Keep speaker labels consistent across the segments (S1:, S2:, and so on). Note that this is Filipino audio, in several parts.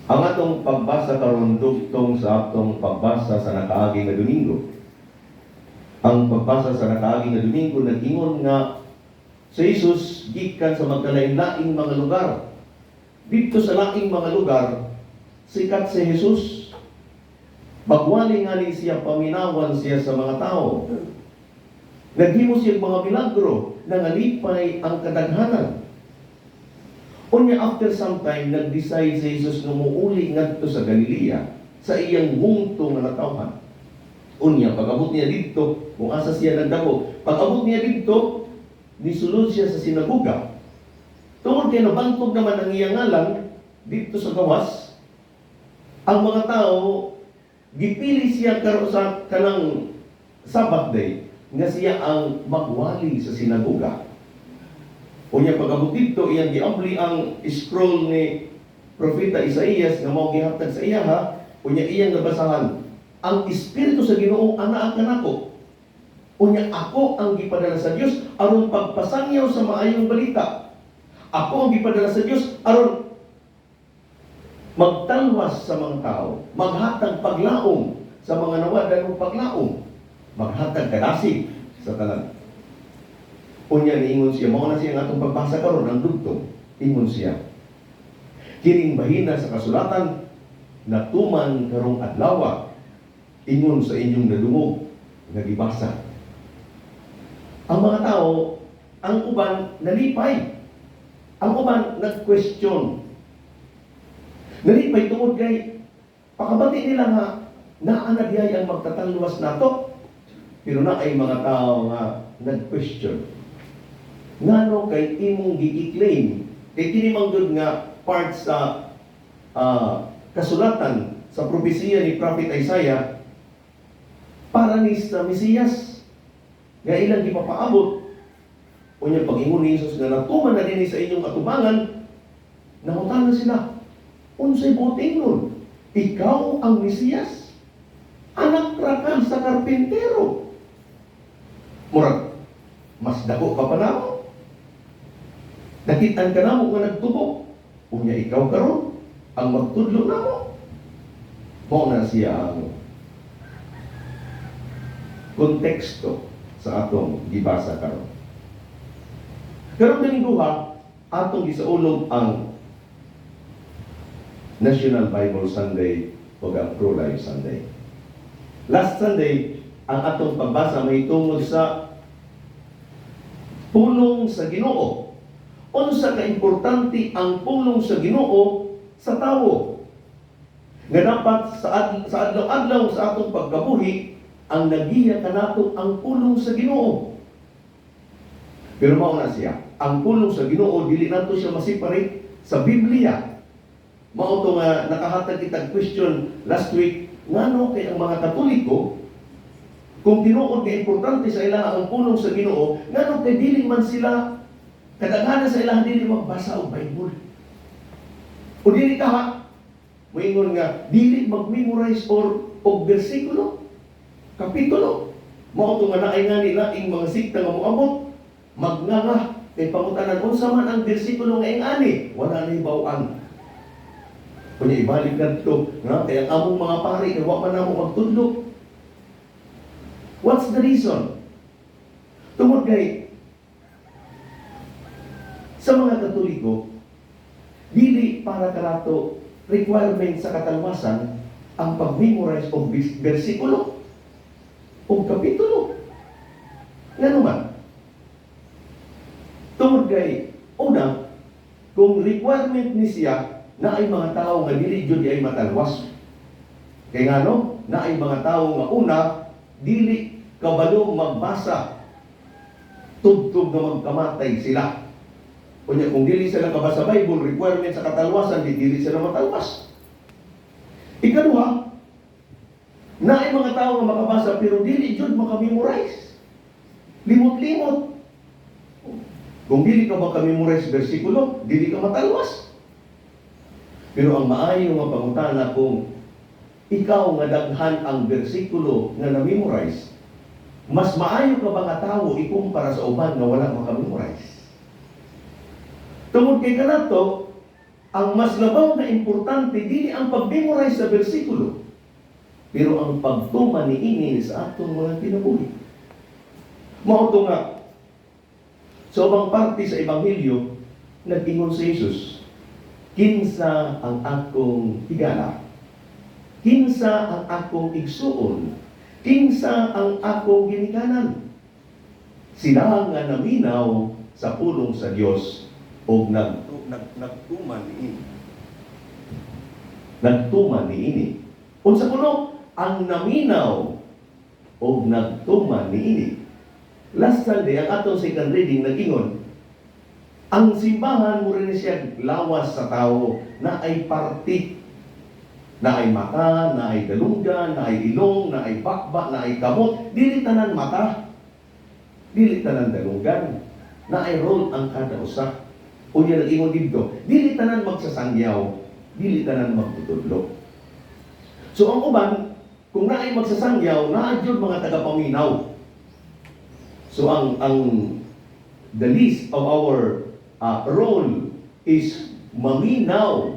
S1: Ang atong pagbasa karon dugtong sa atong pagbasa sa nakaagi nga Domingo. Ang pagbasa sa nakaagi nga Domingo nag-ingon nga sa Jesus gikan sa magkalain-laing mga lugar. Dito sa laing mga lugar, sikat si Jesus. Pagwali nga ni siya, paminawan siya sa mga tao. Naghimo siya mga milagro na nalipay ang kadaghanan. Unya after some time, nag-decide si Jesus na muuli ngadto sa Galilea sa iyang hungto nga natawhan. Unya, pag-abot niya dito, kung asa siya nagdako, pag-abot niya dito, nisulod siya sa sinagoga. Tungod kay nabantog naman ang iyang ngalan dito sa gawas, ang mga tao gipili siya karon sa kanang Sabbath day nga siya ang magwali sa sinagoga. Unya pag-abot dito, iyang giabli ang scroll ni Propeta Isaías nga mao gihatag sa iya ha. Unya iyang nabasahan, ang Espiritu sa Ginoo anaa kanako. Unya ako ang gipadala sa Dios aron pagpasangyaw sa maayong balita. Ako ang gipadala sa Dios aron magtalwas sa mga tao, maghatag paglaom sa mga nawadan ng paglaom, maghatag kadasig sa tanan. Unya niingon siya, mao na siya ang atong pagbasa karon ang dugtong. Ingon siya, kining bahina sa kasulatan natuman karong adlaw, ingon sa inyong nadungog nga gibasa. Ang mga tao, ang uban nalipay, ang uban nag-question. Nalipay tungod kay pakabati nila nga naanagay ang magtatalwas nato. Pero na ay mga tao nga nag-question. Ngano kay imong gi-claim kay kini manggod nga part sa kasulatan sa propesiya ni Prophet Isaiah para ni sa Mesiyas nga ilang gipapaabot. Unya pag-ingon ni Jesus nga natuman na din sa inyong atubangan, nangutan na sila, unsay buting nun? Ikaw ang Mesiyas? Anak ra ka sa karpintero? Murag, mas dako ka pa namo? Nakitaan ka namo nga nagtubok? Unya ikaw karon ang magtudlo namo? Mao na siya ang konteksto sa atong gibasa karon. Karong Domingo atong gisaulog ang National Bible Sunday o ang Pro-Life Sunday. Last Sunday, ang atong pagbasa may tungod sa pulong sa Ginoo. Unsa ka importante ang pulong sa Ginoo sa tawo? Nga dapat sa adlaw-adlaw sa atong pagkabuhi, ang nagiya kanato ang pulong sa Ginoo. Pero mao na siya, ang pulong sa Ginoo dili nato siya ma-separate sa Biblia. Mao to nga nakahatag kitag question last week, ngano kay ang mga Katoliko kung tinuod nga importante sa ilaha ang pulong sa Ginoo, ngano kay dili man sila kadaghanan sa ilaha dili magbasa og Bible. O dili ka moingon nga dili mag-memorize og bersikulo, kapitulo. Mao to nga naay nga nila ing mga sikta nga moabot magnanga kay pangutanan unsa man ang bersikulo nga ingani, wala na hibaw-an. Kunya ibalik na ito, kaya among mga pari, huwag man namo magtudlo. What's the reason? Tungod kay, sa mga Katoliko, dili para karato requirement sa katalwasan ang pag-memorize o bersikulo o kapitulo. Nga naman, tungod kay, una, kung requirement ni siya, na ay mga tao nga dili jud ay matalwas. Kay ngano, na ay mga tao nga una dili kabalo magbasa, tugtog na magkamatay sila. Kunya kung dili sila kabasa Bible, requirement sa katalwasan, dili sila matalwas. Ikaduha, na ay mga tao nga makabasa pero dili jud makamemorize. Limot-limot. Kung dili ka makamemorize bersikulo, dili ka matalwas. Pero ang maayo nga pangutana kung ikaw nga daghan ang bersikulo nga na-memorize, mas maayo ka ba nga tao ikumpara sa uban nga wala makamemorize? Tungod kay kanato, ang mas labaw na importante dili ang pag-memorize sa bersikulo, pero ang pagtuman niini sa atong mga kinabuhi. Mao to nga sa ubang parte sa Ebanghelyo, nag-ingon si Jesus, kinsa ang akong higala, kinsa ang akong igsuon, kinsa ang akong ginikanan. Sila nga naminaw sa pulong sa Dios o nagtuman niini. Nagtuman niini. Unsa kuno ang naminaw o nagtuman niini. Last Sunday, ang atong second reading nag-ingon, ang simbahan mo rin siya lawas sa tao na ay parti, na ay mata, na ay dalunggan, na ay ilong, na ay bakba, na ay kamot. Dili tanan mata, dili tanan dalunggan, na ay role ang kada usa. O yan nag-ingon dito, dili tanan magsasangyaw, dili tanan magtutudlo. So ang uban, kung na ay magsasangyaw, na adyon mga tagapaminaw. So the least of our role is maminaw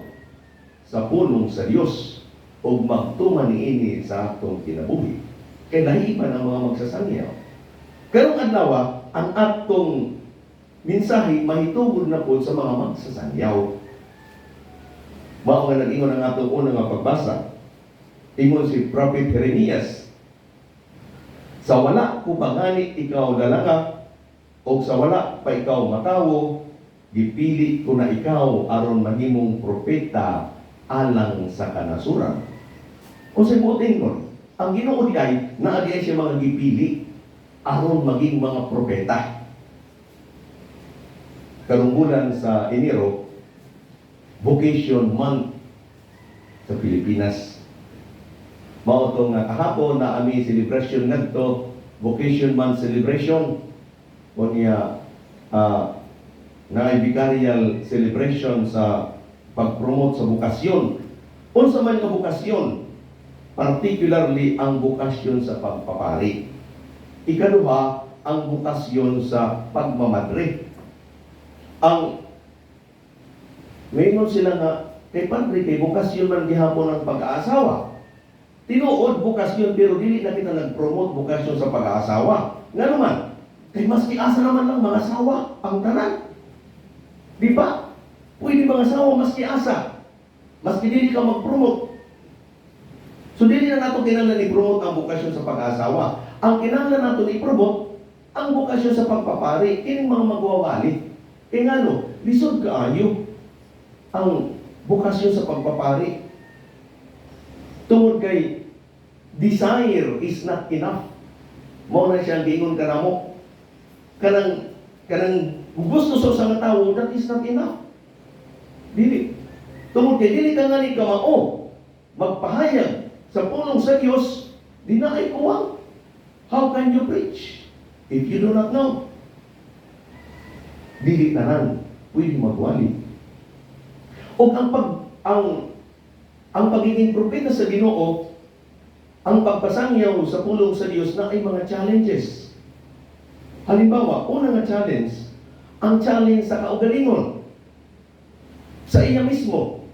S1: sa pulong sa Dios o magtuman niini sa atong kinabuhi. Kaya lahiman ang mga magsasangyaw. Karong adlaw, ang atong mensahe mahitugod na po sa mga magsasangyaw. Mao nga nag-ingon ang atong unang nga pagbasa. Ingon si Prophet Jeremias, sa wala ko pangani ikaw lalanga, o sa wala pa ikaw matawo, gipili ko na ikaw aron mahimong propeta alang sa kanasuran. O sa buting nun, ang Ginoo di ay naadi siya mga gipili aron maging mga propeta. Karong bulan sa Enero, Vocation Month sa Pilipinas. Mao to nga kahapon na ami celebration ngadto, Vocation Month celebration. O niya na vicarial celebration sa pag-promote sa bukasyon. Unsa man nga bukasyon, particularly ang bukasyon sa pagpapari. Ikaduha, ang bukasyon sa pagmamadre. Ang mayroon sila nga kay padre kay bukasyon man gihapon ang pag-aasawa. Tinuod bukasyon pero dili na kita nag-promote bukasyon sa pag-aasawa. Nga naman, kay maski asa naman lang mga asawa ang tanan. Di ba? Pwede mga asawa maski asa. Maski dili ka mag-promote. So dili na nato kinahanglan i-promote ang bukasyon sa pag-aasawa. Ang kinahanglan nato i-promote ang bukasyon sa pagpapari, kining mga magwawali. Kaya nga no, lisod kaayo ang bukasyon sa pagpapari. Tungod kay desire is not enough. Mao na siya giingon kanamo. Kanang gusto sa mga tao, that is not enough. Dili. Tungod kay dili ka nga ni kamao magpahayag sa pulong sa Dios, di na ay kuwang. How can you preach if you do not know? Dili tanan pwede magwali. O ang pagiging propeta sa Ginoo, ang pagpasangyaw sa pulong sa Dios na ay mga challenges. Halimbawa, una nga challenge, ang challenge sa kaugalingon sa iya mismo.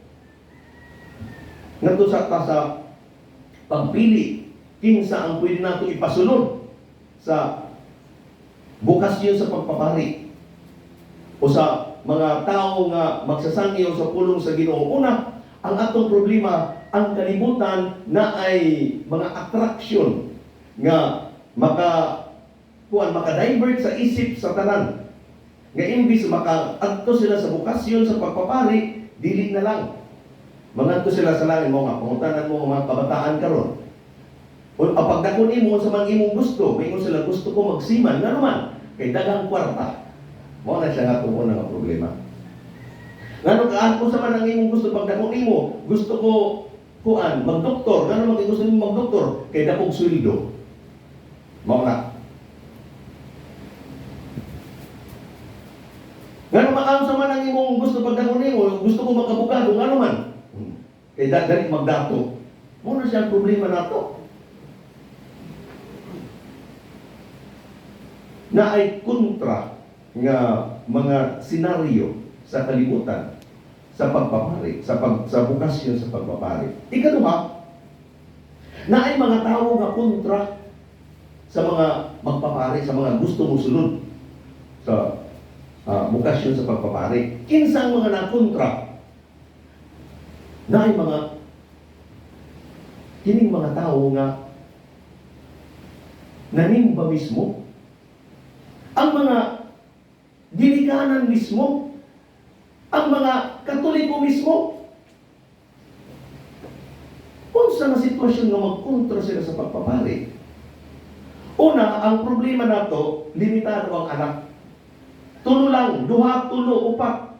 S1: Ngadto sa pagpili kinsa ang pwede nato ipasunod sa bukasyon sa pagpapari o sa mga tao nga magsasangyaw sa pulong sa Ginoo. Una, ang atong problema, ang kalibutan na ay mga attraction nga maka-divert sa isip sa tanan. Nga imbis maka-adto sila sa bukasyon sa pagpapari, dili na lang. Mangadto sila sa langit mo nga pangutanan mo mga kabataan karon. O pagdakon imo sa mga imong gusto, mingon sila gusto ko magsiman, nga naman kay daghang kwarta. Mao na siya nga tungkol nga problema. Ngano ka sa man ang imong gusto pagdakon imo, gusto ko magdoktor, ngano man kay gusto nimo magdoktor kay dapog sweldo. Mao na. Ngano man sa man ang imong gusto pagdakon nimo, gusto ko magabogado, ngano man. Kay dali magdato. Mao na siya ang problema nato. Na ay kontra nga mga senaryo sa kalibutan. sa pagpapari, sa bukasyon sa pagpapari. Ikaduha, na ay mga tao nga kontra sa mga magpapari, sa mga gusto mo sunod sa bukasyon sa pagpapari. Kinsang mga nakontra na ay mga kining mga tao nga nanimba mismo, ang mga ginikanan mismo, ang mga Katoliko mismo. Kung sa na sitwasyon nga magkontra sila sa pagpapari. Una, ang problema nato, limitado ang anak. Tulo lang, duha, tulo, upat.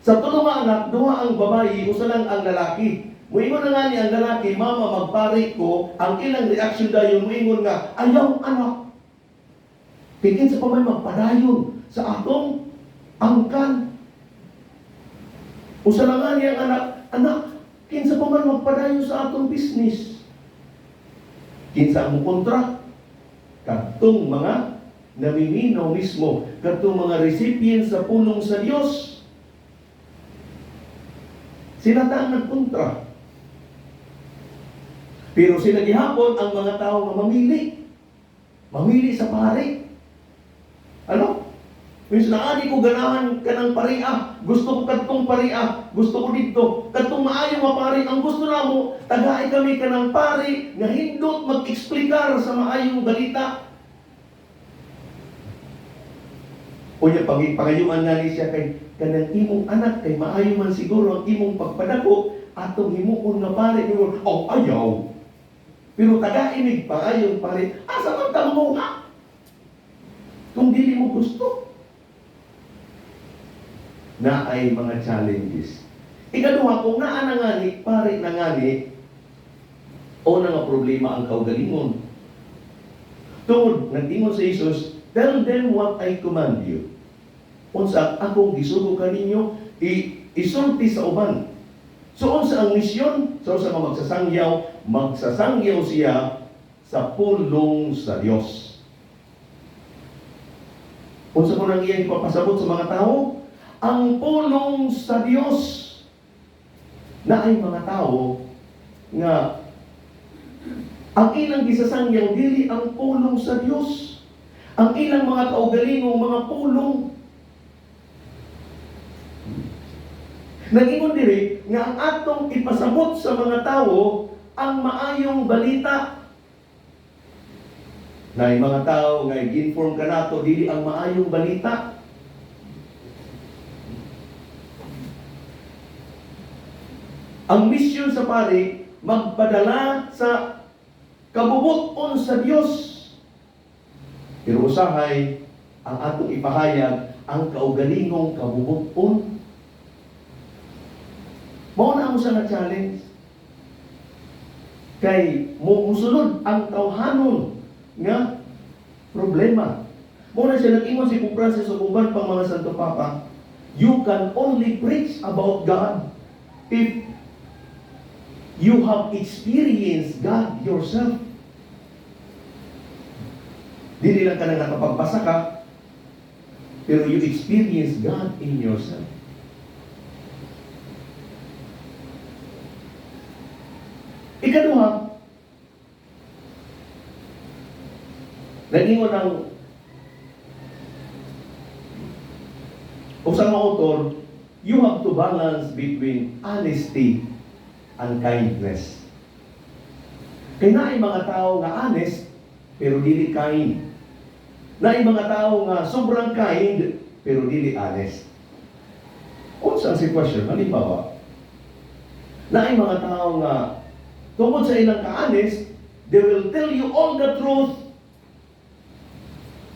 S1: Sa tulo nga anak, duha ang babayi, usa lang ang lalaki. Muingon na nga ni ang lalaki, mama, magpari ko, ang ilang reaksyon dayon, muingon nga, ayaw anak. Pikin sa pamay magpadayon sa atong angkan. Usa lang nga ni ang anak, kinsa pa man magpadayon sa atong business. Kinsa ang kontra? Kadtong mga namiminaw mismo, kadtong mga recipients sa pulong sa Dios. Sila ta ang nagkontra. Pero sila gihapon ang mga tao nga mamili. Mamili sa pari. Ano? Minsan naani ko ganahan ka ng pariah. Gusto ko kadtong pariah. Gusto ko dito. Kadtong maayo nga pari. Ang gusto na mo, tagaay kami ka ng pari nga hindot mag-eksplikar sa maayong balita. O niya, pangayuman nga ni siya kay kanang imong anak kay maayo man siguro ang imong pagpadako atong himuon nga pari. Oh, ayaw. Pero taga-imig pangayon pari. Asa man tamo nga? Kung dili mo gusto. Na ay mga challenges. Ikaduha, kung naa na nga ni, pare na nga ni, o na nga problema ang kaugalingon. Tungod, nagtingon sa Jesus, tell them what I command you. Unsa akong gisugo kaninyo, isulti sa uban. So, unsa ang misyon? So, sa mga magsasangyaw siya sa pulong sa Diyos. Unsa ko nang iyang ipapasabot sa mga tao? Ang pulong sa Diyos na ay mga tao nga ang ilang gisasangyaw dili ang pulong sa Diyos. Ang ilang mga kaugalingong mga pulong. Nag-ingon diri nga ang atong ipasabot sa mga tao ang maayong balita. Na yung mga tao nga i-inform ka nato dili ang maayong balita. Ang misyon sa pari, magpadala sa kabubuton sa Diyos. Pero usahay, ang atong ipahayag, ang kaugalingong kabubuton. Mao na ang usa nga challenge. Kay musunod ang tawhanon nga problema. Muna siya nag-ingon si Pope Francis o uban pang mga Santo Papa, you can only preach about God if you have experienced God yourself. Dili lang ka na nakapagbasa ka, pero you experience God in yourself. Ikaduha, nag-ingon ng usang author, you have to balance between honesty and kindness. Kaya na ay mga tao nga honest, pero dili kind. Na ay mga tao nga sobrang kind, pero dili honest. Unsa ang sitwasyon? Halimbawa, na ay mga tao nga tungkol sa ilang ka-honest, they will tell you all the truth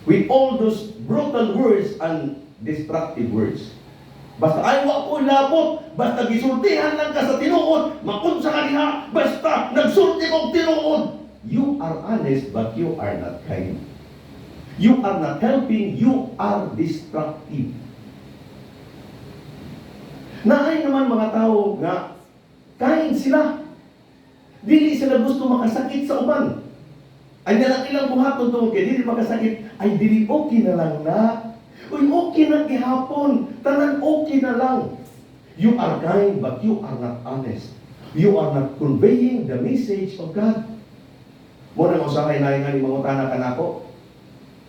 S1: with all those brutal words and destructive words. Basta ayaw ko labot, basta gisultihan lang ka sa tinuod, makunsa ka diha, basta nagsulti kong tinuod. You are honest, but you are not kind. You are not helping, you are destructive. Naay naman mga tao nga, kind sila. Dili sila gusto makasakit sa uban. Ay nalang ilang buhaton tungkol kay dili makasakit, ay dili okay na lang na. Uy, okay na gihapon. Tanan okay na lang. You are kind, but you are not honest. You are not conveying the message of God. Muna nga usahay na nga ni mangutana ka nako.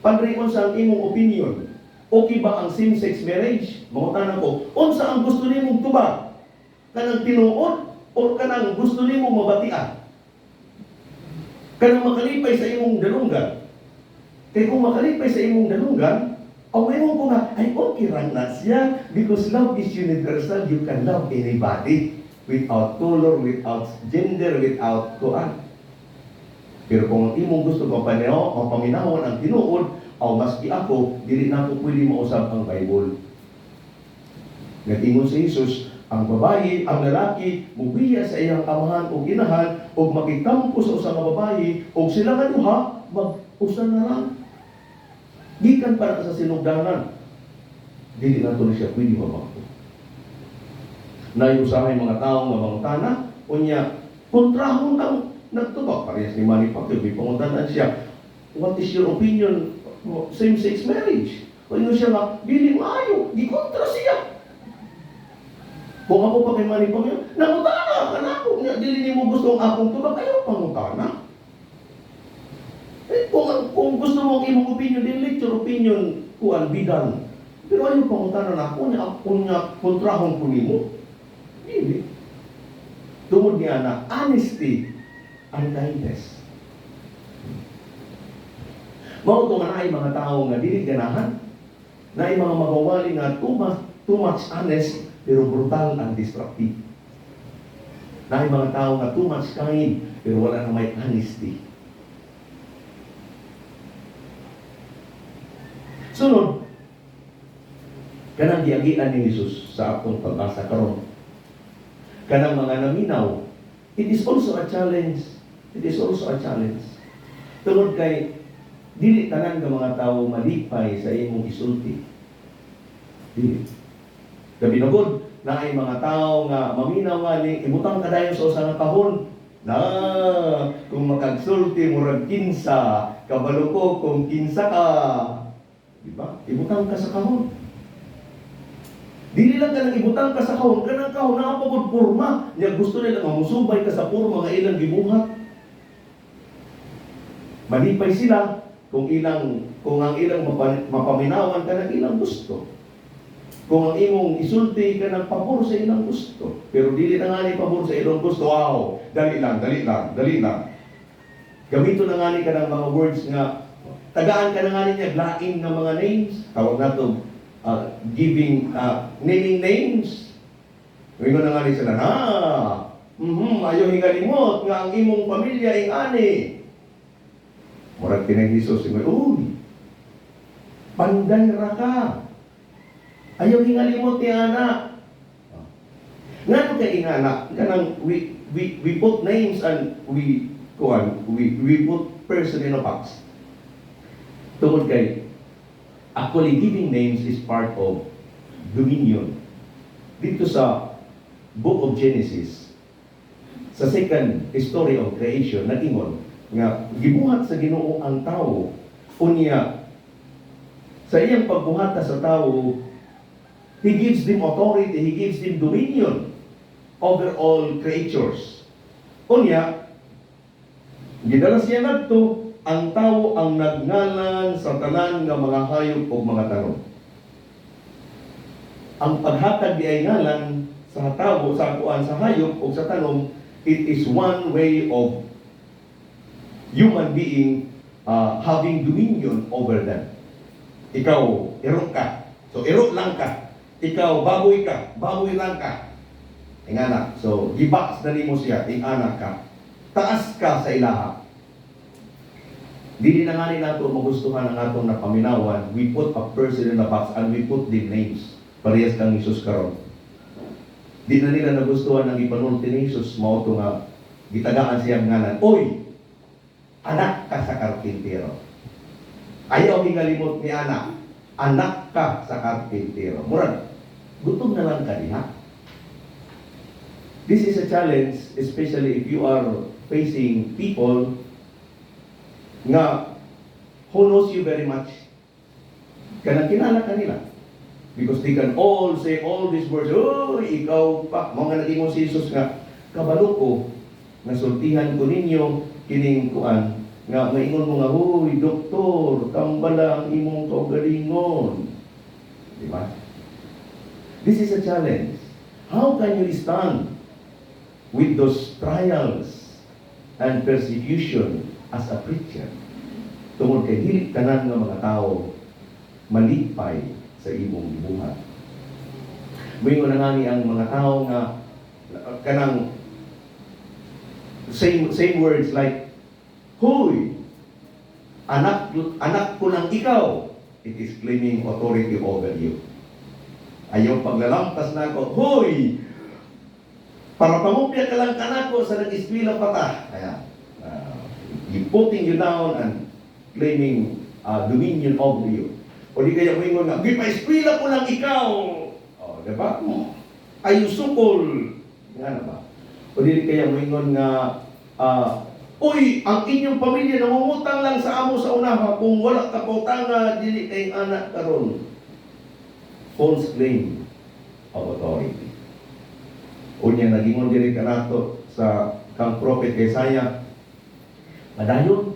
S1: Panrion sa ang imong opinion. Okay ba ang same-sex marriage? Mangutana ko. Unsa ang gusto nimong tubag? Kanang tinuod o kanang gusto nimong mabatian? Kanang makalipay sa imong dalunggan? Kaya kung makalipay sa imong dalunggan, ang mayroon ko nga, ay okay lang na siya because love is universal. You can love anybody without color, without gender, without kuan. Pero kung ang imong gusto paminawan ang tinuod, o maski ako, dili na ko pwede mausap ang Bible. Nag-ingon si Jesus, ang babae, ang lalaki, mubiya sa iyang amahan o ginahan, o makitampo sa usa nga babae, o sila nga duha, mag-usan na lang. Gikan para sa sinugdanan. Dili na to siya pwede mabangko. Nayusahay mga tao nga mangutana, unya, kontrahon ang nagtubak. Parehas ni Manny Pacquiao, may pangutanan siya, what is your opinion same-sex marriage? O yun siya nga, dili maayo, di kontra siya. Kung ako pa kay Manny Pacquiao, nangutana ka na ako, dili mo gusto ang akong tubak, ayaw pangutana. Kung gusto mo ang imong opinion, dili your opinion, kuan bidan. Pero ayaw pangutana na ako, niya kontrahon ko nimo. Dili. Tungod niya na honesty and kindness. Mao to nga naay mga tao nga dili ganahan, naay mga magawali nga too much honest pero brutal and destructive. Naay mga tao nga too much kind pero wala na may honesty. Sunod, kanang giagian ni Jesus sa atong pagbasa karon. Kanang mga naminaw, it is also a challenge. It is also a challenge. Tungod kay dili tanan nga mga tawo malipay sa imong isulti. Dili. Gabi nagod na ay mga tao nga maminaw nga ni imutang kadayon sa usa nga kahon. Na kung makagsulti murag kinsa, kabalo ko kung kinsa ka. Diba? Ibutang ka sa kahon. Dili lang ka nang ibutang ka sa kahon, kanang kahon na ang pagod porma. Niya gusto nila mamusubay ka sa porma nga ilang gibuhat. Malipay sila kung ang ilang mapaminawan ka ng ilang gusto. Kung ang imong isulti ka ng pabor sa ilang gusto. Pero dili na nga ni pabor sa ilang gusto. Wow! Dali lang. Gamito na nga ni ka ng mga words nga tagaan ka na nga niya lain ng mga names. Tawag na ito naming names. Ngayon na nga ni sila, ayaw hingalimot nga ang imong pamilya ay ani. Murag tinag Jesus, panday ra ka. Ayaw hingalimot ni anak. Nga kay ingana, kanang we put names and we put person in a box. Tungod kay, actually giving names is part of dominion. Dito sa Book of Genesis, sa second story of creation, nagingon nga gibuhat sa Ginoo ang tao, unya sa iyang pagbuhata sa tao, He gives them authority, He gives them dominion over all creatures. Unya, gidala siya ngadto ang tao ang nagngalan sa tanan nga mga hayop o mga tanong. Ang paghatag di ay ngalan sa tao, sa kuan, sa hayop o sa tanong, it is one way of human being having dominion over them. Ikaw, irok ka. So, irok lang ka. Ikaw, baboy ka. Baboy lang ka. Ingana. So, gibaks na nimo siya. Inganak ka. Taas ka sa ilaha. Dili na nga nato magustuhan ang atong napaminawan. We put a person in a box and we put the names. Parehas kang Jesus karon. Di na nila nagustuhan ang ipanulti ni Jesus. Mao to nga gitagaan siyang ngalan. Oy! Anak ka sa karpintero. Ayaw hingalimot ni anak. Anak ka sa karpintero. Murag, gutom na lang ka diha. This is a challenge, especially if you are facing people nga who knows you very much. Kanang kinala ka nila. Because they can all say all these words, oh, ikaw pa, mga naging mo si Jesus nga, kabalo ko, nasultihan ko ninyo, kining kuan, nga maingon mo nga, huy, doktor, tambala ang imong kaugalingon. Di ba? This is a challenge. How can you stand with those trials and persecution as a preacher? Tungod kay dili tanan nga mga tao malipay sa imong buhat. Moingon na ngani ang mga tao nga kanang same words like, huy, anak ko lang ikaw. It is claiming authority over you. Ayaw paglalampas na ako, huy, para pamupya ka lang kanako sa nag-eskwela pa ta. Ayan. Putting you down and claiming dominion over you. O di kaya moingon nga, pa-eskwela ko lang ikaw. O, diba? Ayaw sukol. Nga na ba? O di kaya moingon nga, uy, ang inyong pamilya namumutang lang sa amo sa unaha kung wala ka pautanga, dili kay anak karon. False claim of authority. Unya nagingon diri kanato sa kang prophet Isaiah, padayon,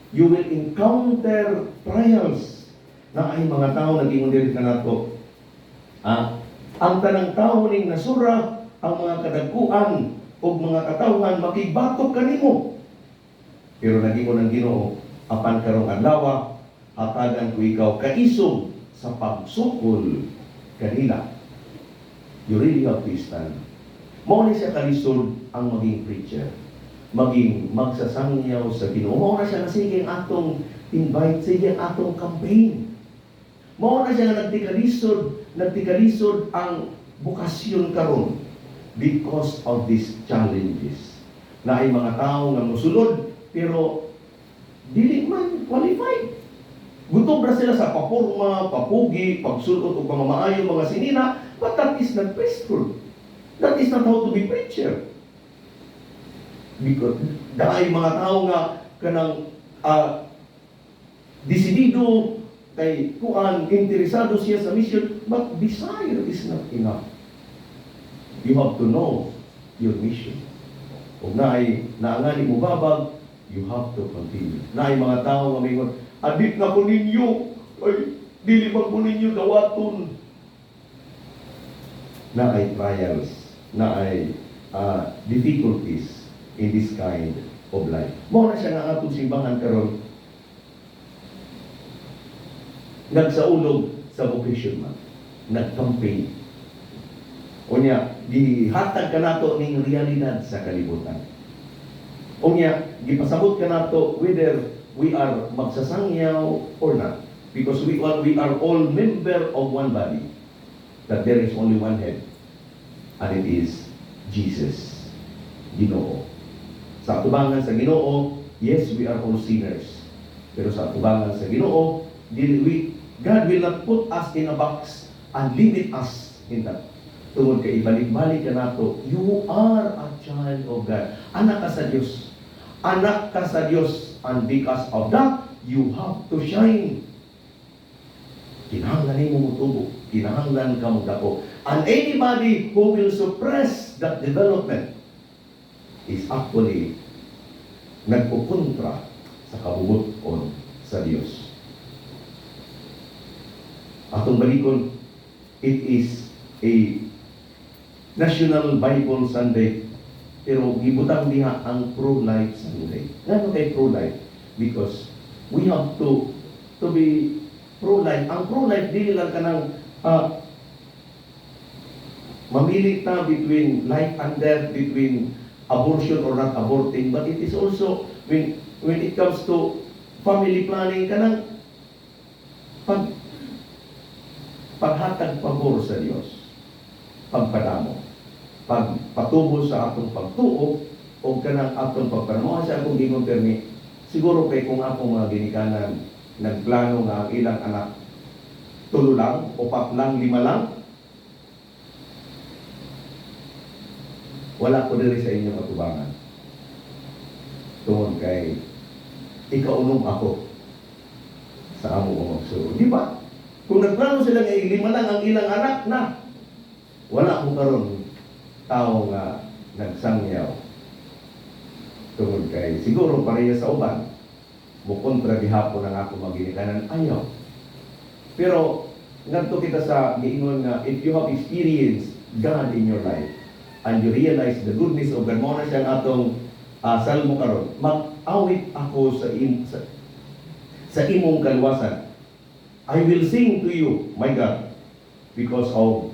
S1: you will encounter trials. Na ay mga tao nagingon diri kanato, ang tanang tao ning nasura, ang mga kadagkuan o mga katawhan makibatok kanimo. Pero nagingon ang Ginoo, apan karong adlaw hatagan ko ikaw kaisog sa pagsukol kanila. You really have to stand. Mao ni siya kalisod ang maging preacher, maging magsasangyaw sa Ginoo. Mao na siya na sige atong invite, sige atong campaign. Mao na siya na nagtikalisod ang bukasyon karon because of these challenges. Na ay mga tao nga mosulod pero dili man qualified. Gutom ra sila sa paporma, papugi, pagsulot o pamamaayo mga sinina, but that is not priesthood. That is not how to be preacher. Because dahil mga tao nga kanang desidido kay kuan, interesado siya sa mission, but desire is not enough. You have to know your mission. Kung naangani mo babag, you have to continue. Naay mga tao nga mingon, adik na ko ninyo, ay dili man ko ninyo dawaton. Naay trials, naay difficulties in this kind of life. Mao na siya nga atong simbahan karon. Nagsaulog sa vocation man, nag-campaign. Unya, gihatag ka nato ning realidad sa kalibutan. Unya, gipasabot ka nato whether we are magsasangyaw or not. Because we are all member of one body. That there is only one head. And it is Jesus, Ginoo. Sa atubangan sa Ginoo, yes, we are all sinners. Pero sa atubangan sa Ginoo, God will not put us in a box and limit us in that. Tungod kay ibalik-balik ka nato, you are a child of God. Anak ka sa Diyos. Anak ka sa Diyos. And because of that, you have to shine. Kinahanglan mo mutubo. Kinahanglan ka magdako. And anybody who will suppress that development is actually nagpupuntra sa kabubuton sa Diyos. Atong balikon, it is a National Bible Sunday, pero gibutang diha ang pro-life Sunday. Ngano kay pro-life? Because we have to be pro-life. Ang pro-life dili lang kanang mamili ta between life and death, between abortion or not aborting, but it is also when it comes to family planning, kanang paghatag pabor sa Diyos, pagpadamo, pagpatubo sa atong pagtuo, o kanang atong pagpanamo sa akong gingon permi. Siguro kay kung akong mga ginikanan nagplano nga ang ilang anak 3 lang, 4 lang, 5 lang, wala ko diri sa inyong katubangan. Tungod kay ikaunong ako sa amo ko magsuo. Di ba? Kung nagplano sila nga lima lang ang ilang anak na, wala mo karon tao nga nagsangyaw tungod kay siguro pareha sa uban mukontra gihapon ang ako maginikanan ayaw. Pero ngadto kita sa giingon nga if you have experienced God in your life and you realize the goodness of God, mo na siyang atong salmo karon, mag-awit ako sa imong kaluwasan. I will sing to you, my God, because of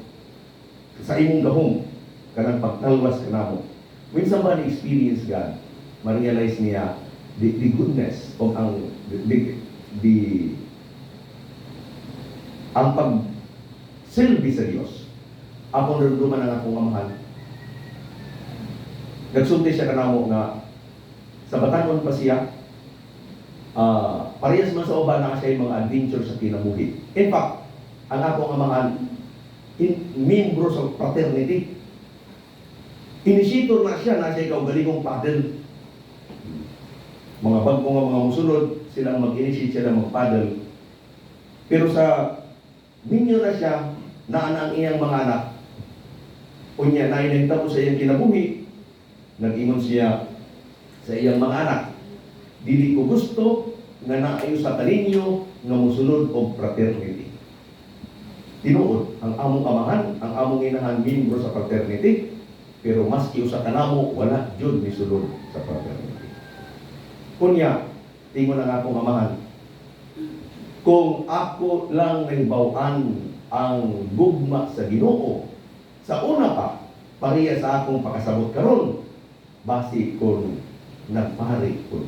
S1: sa imong gahom kanang pagtalwas kanamo. When somebody experience God, ma-realize niya the goodness of ang pag-silbi sa Dios. Ako naruduman ang akong amahan. Nagsulti siya kanamo nga sa batanon pa siya. Parehas man sa uban na siya yung mga adventure sa kinabuhi. In fact, ang akong amahan membro sa fraternity. Initiator na siya kaugalingong paddle. Mga bagong mga musunod, silang mag-initiate sila mag-paddle. Pero sa ninyo na siya, naan ang iyang mga anak. Unya, nainagta po sa iyang kinabuhi, nag-ingon siya sa iyang mga anak, dili ko gusto nga naayo sa kaninyo nga musunod og fraternity. Tinuod, ang among amahan, ang among inahan membro sa fraternity, pero maski usa kanamo wala jud misulod sa fraternity. Kunya, tingon ang akong amahan, kung ako lang nahibaw-an ang gugma sa Ginoo, sa una pa, pareha sa akong pakasabot karon, basi kung nagpari ko.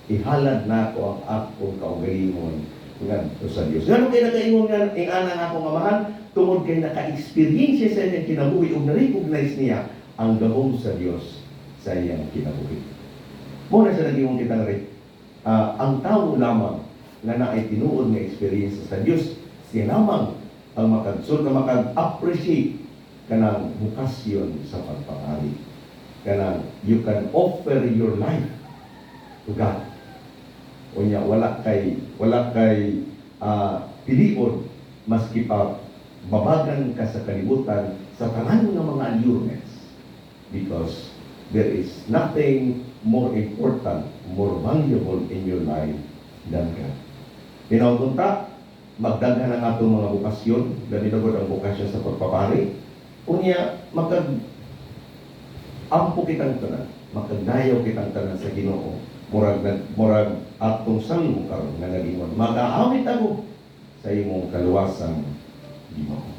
S1: Ihalad na ko ang akong kaugalingon ngadto sa Dios. Ngano kay nakaingon nga ing anang akong amahan tungod kay naka-experience sa iyang kinabuhi ug na-recognize niya ang gahom sa Dios sa iyang kinabuhi. Mo na sa naging kita rin. Ang tao lamang na naay tinuod nga experience sa Dios, siya lamang ang makag-appreciate kanang bukasyon sa pagpapari. Kanang you can offer your life to God. Unya wala kay pilion maski pa babagan ka sa kalibutan sa tanan ng mga allurements, because there is nothing more important, more valuable in your life than God. Pinautunta, magdaghan ang atong mga bukasyon, ganito ang bukasyon sa pagpapari. Unya ampo kitang tanan, makagdayaw kitang tanan sa Ginoo. Murag atong salmo karon nga nagingon, mag-aawit ako sa imong kaluwasan Ginoo.